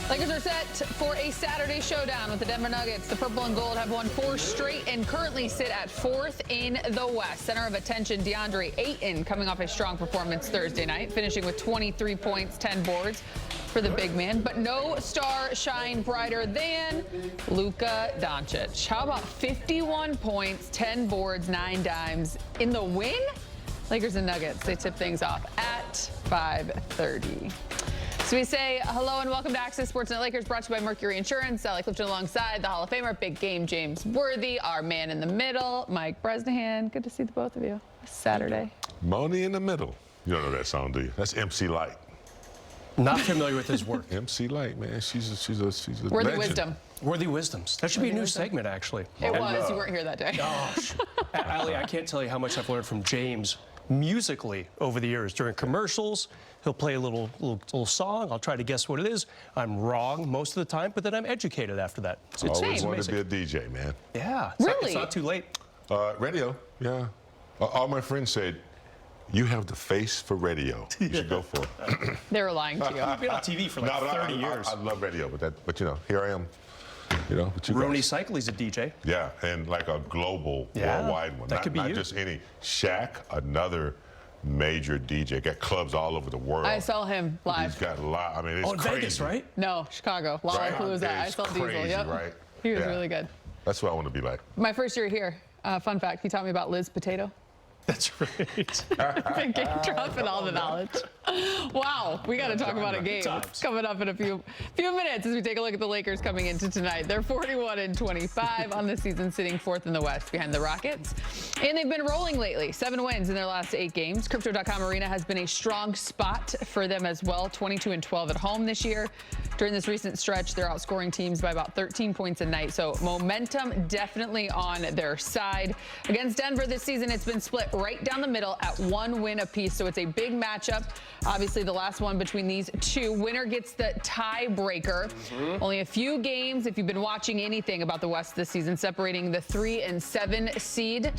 Lakers are set for a Saturday showdown with the Denver Nuggets. The purple and gold have won 4 straight and currently sit at 4th in the West. Center of attention, DeAndre Ayton, coming off a strong performance Thursday night, finishing with 23 points, 10 boards for the big man. But no star shine brighter than Luka Doncic. How about 51 points, 10 boards, 9 dimes in the win? Lakers and Nuggets, they tip things off at 5:30. So we say hello and welcome to Access Sportsnet Lakers, brought to you by Mercury Insurance. Sally Clifton alongside the Hall of Famer, big game James Worthy, our man in the middle, Mike Bresnahan. Good to see the both of you this Saturday. Money in the middle. You don't know that song, do you? That's MC Light. Not familiar with his work. MC Light, man. She's a Worthy legend. Wisdom. Worthy Wisdoms. That should be a new segment, actually. It was. You weren't here that day. Gosh. Ali, I can't tell you how much I've learned from James musically over the years. During commercials, he'll play a little song. I'll try to guess what it is. I'm wrong most of the time, but then I'm educated after that. So it's always wanted to be a DJ, man. Yeah. Really? It's not too late. Radio, yeah. All my friends said, you have the face for radio. You should go for it. They were lying to you. You've been on TV for like 30 years. I love radio, but you know, here I am. You know, but you Rony guys. Cycley's a DJ. Yeah, and like a global, worldwide one. That could be not you. just any. Shaq, another major DJ, got clubs all over the world. I saw him live. He's got a lot. I mean, it's in crazy. Vegas, right? No, Chicago. Lollapalooza. I saw Diesel. Crazy, Yep. right? He was really good. That's what I want to be like. My first year here, fun fact, he taught me about Liz Potato. That's right. Big game dropping all the knowledge. Wow, we got to talk about a game coming up in a few minutes as we take a look at the Lakers coming into tonight. They're 41-25 on the season, sitting 4th in the West behind the Rockets. And they've been rolling lately. 7 wins in their last 8 games. Crypto.com Arena has been a strong spot for them as well. 22-12 at home this year. During this recent stretch, they're outscoring teams by about 13 points a night. So momentum definitely on their side. Against Denver this season, it's been split right down the middle at 1 win apiece. So it's a big matchup. Obviously, the last one between these two. Winner gets the tiebreaker. Only a few games, if you've been watching anything about the West this season, separating the 3 and 7 seed.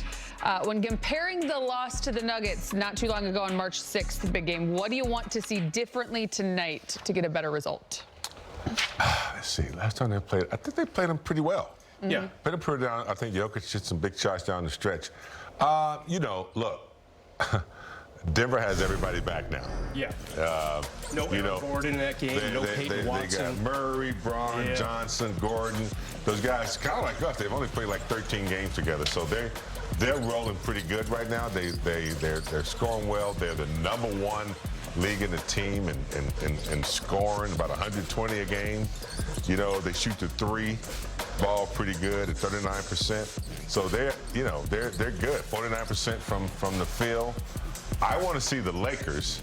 When comparing the loss to the Nuggets not too long ago on March 6th, big game, what do you want to see differently tonight to get a better result? Let's see. Last time they played, I think they played them pretty well. Yeah. Played them pretty down. I think Jokic hit some big shots down the stretch. You know, look, Denver has everybody back now. Yeah. No Aaron Gordon in that game. No Peyton Watson. They got Murray, Braun, Johnson, Gordon. Those guys, kind of like us, they've only played like 13 games together, so they're rolling pretty good right now. They're scoring well. They're the #1 league in the team and scoring about 120 a game. You know, they shoot the 3 ball pretty good at 39%. So they're good. 49% from the field. I want to see the Lakers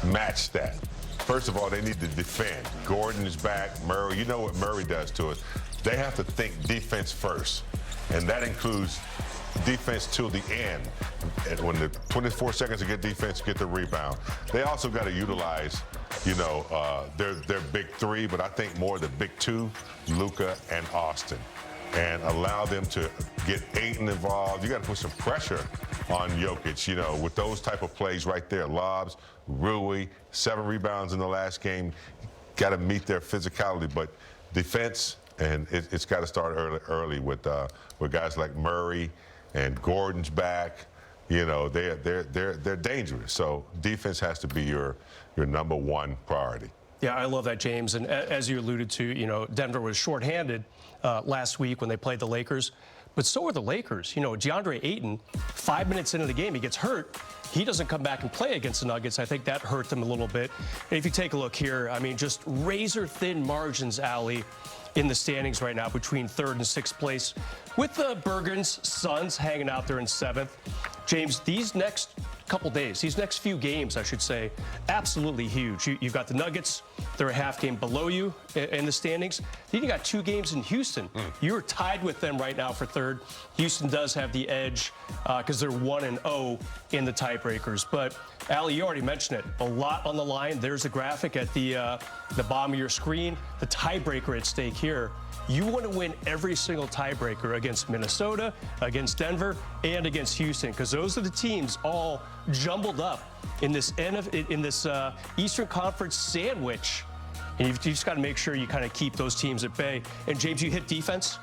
match that. First of all, they need to defend. Gordon is back. Murray, you know what Murray does to us. They have to think defense first, and that includes defense till the end. And when the 24 seconds to get defense, get the rebound. They also got to utilize, you know, their big 3, but I think more the big 2, Luka and Austin, and allow them to get Ayton involved. You got to put some pressure on Jokic, you know, with those type of plays right there. Lobs, Rui, 7 rebounds in the last game. Got to meet their physicality, but defense, and it's got to start early with guys like Murray and Gordon's back. You know, they're dangerous. So defense has to be your #1 priority. Yeah, I love that, James. And as you alluded to, you know, Denver was shorthanded last week when they played the Lakers. But so are the Lakers. You know, DeAndre Ayton, 5 minutes into the game, he gets hurt. He doesn't come back and play against the Nuggets. I think that hurt them a little bit. And if you take a look here, I mean, just razor-thin margins, Ali, in the standings right now between 3rd and 6th place, with the Bergens Suns hanging out there in 7th. James, these next couple days, these next few games, I should say, absolutely huge. You've got the Nuggets. They're a half game below you in the standings. Then you got 2 games in Houston. You're tied with them right now for 3rd. Houston does have the edge because they're 1-0 in the tiebreakers. But, Ali, you already mentioned it. A lot on the line. There's the graphic at the bottom of your screen. The tiebreaker at stake here. You want to win every single tiebreaker against Minnesota, against Denver, and against Houston, because those are the teams all jumbled up in this Eastern Conference sandwich. And you've just got to make sure you kind of keep those teams at bay. And James, you hit defense.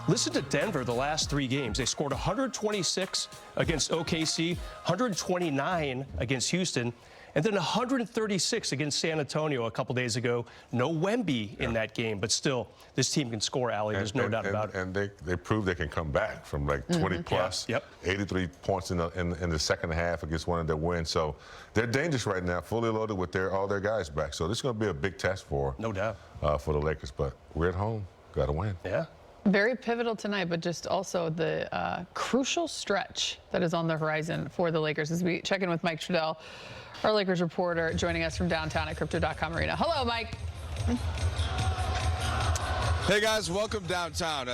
Listen to Denver the last 3 games. They scored 126 against OKC, 129 against Houston, and then 136 against San Antonio a couple days ago. No Wemby in that game, but still, this team can score, Allie. There's no doubt about it. And they proved they can come back from like 20 plus, 83 points in the second half against one of their wins. So they're dangerous right now, fully loaded with all their guys back. So this is going to be a big test for the Lakers. But we're at home, got to win. Yeah. Very pivotal tonight, but just also the crucial stretch that is on the horizon for the Lakers as we check in with Mike Trudell, our Lakers reporter, joining us from downtown at Crypto.com Arena. Hello, Mike. Hey guys, welcome downtown.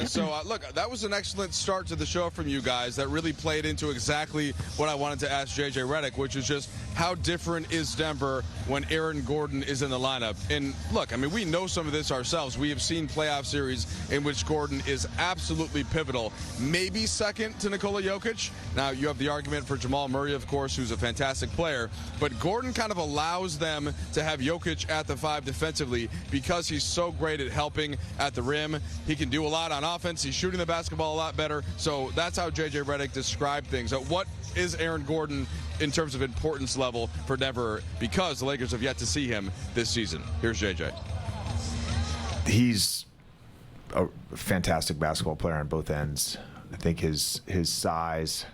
Look, that was an excellent start to the show from you guys that really played into exactly what I wanted to ask JJ Redick, which is just how different is Denver when Aaron Gordon is in the lineup? And look, I mean, we know some of this ourselves. We have seen playoff series in which Gordon is absolutely pivotal, maybe second to Nikola Jokic. Now, you have the argument for Jamal Murray, of course, who's a fantastic player, but Gordon kind of allows them to have Jokic at the 5 defensively because he's so great at helping at the rim. He can do a lot on offense. He's shooting the basketball a lot better. So that's how JJ Redick described things. What is Aaron Gordon in terms of importance level for Denver, because the Lakers have yet to see him this season? Here's JJ. He's a fantastic basketball player on both ends. I think his size,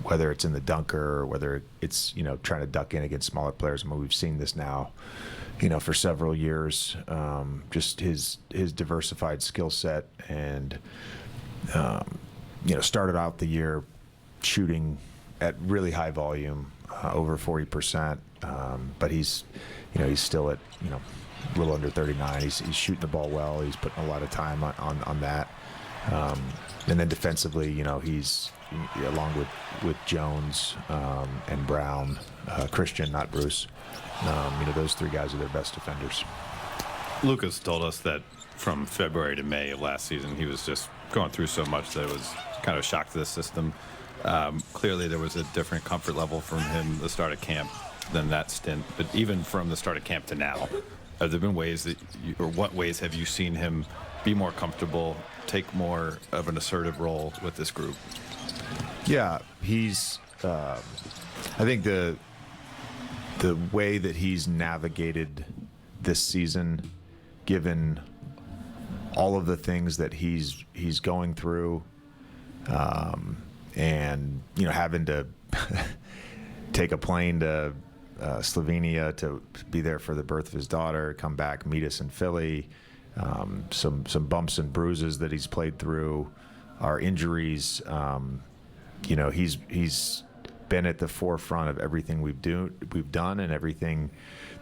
whether it's in the dunker or whether it's trying to duck in against smaller players. I mean, we've seen this now for several years. Just his diversified skill set, and started out the year shooting at really high volume, over 40%. But he's still at a little under 39. He's shooting the ball well. He's putting a lot of time on that. And then defensively, he's along with Jones and Brown, Christian, not Bruce. Those 3 guys are their best defenders. Lucas told us that from February to May of last season, he was just going through so much that it was kind of a shock to the system. Clearly, there was a different comfort level from him the start of camp than that stint. But even from the start of camp to now, have there been ways that what ways have you seen him be more comfortable, take more of an assertive role with this group? Yeah, he's. I think the way that he's navigated this season, given all of the things that he's going through, and having to take a plane to Slovenia to be there for the birth of his daughter, come back, meet us in Philly, some bumps and bruises that he's played through, our injuries. He's been at the forefront of everything we've done and everything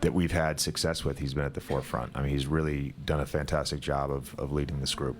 that we've had success with. He's been at the forefront. I mean, he's really done a fantastic job of leading this group.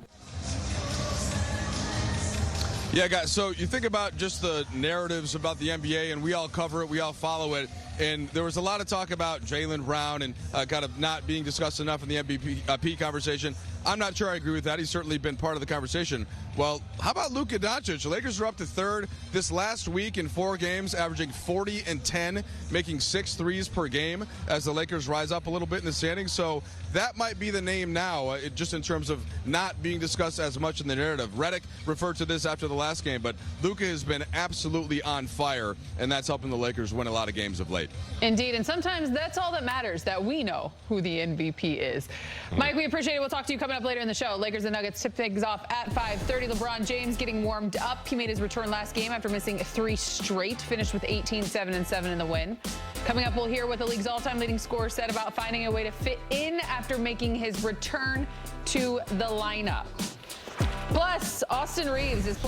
Yeah, guys, so you think about just the narratives about the NBA, and we all cover it, we all follow it, and there was a lot of talk about Jaylen Brown and kind of not being discussed enough in the MVP conversation. I'm not sure I agree with that. He's certainly been part of the conversation. Well, how about Luka Doncic? The Lakers are up to 3rd this last week in 4 games, averaging 40 and 10, making 6 threes per game as the Lakers rise up a little bit in the standings. So that might be the name now, just in terms of not being discussed as much in the narrative. Redick referred to this after the last game, but Luka has been absolutely on fire, and that's helping the Lakers win a lot of games of late. Indeed, and sometimes that's all that matters, that we know who the MVP is. Mike, we appreciate it. We'll talk to you coming up later in the show. Lakers and Nuggets tip things off at 5:30. LeBron James getting warmed up. He made his return last game after missing 3 straight, finished with 18, 7, and 7 in the win. Coming up, we'll hear what the league's all-time leading scorer said about finding a way to fit in after making his return to the lineup. Plus, Austin Reaves is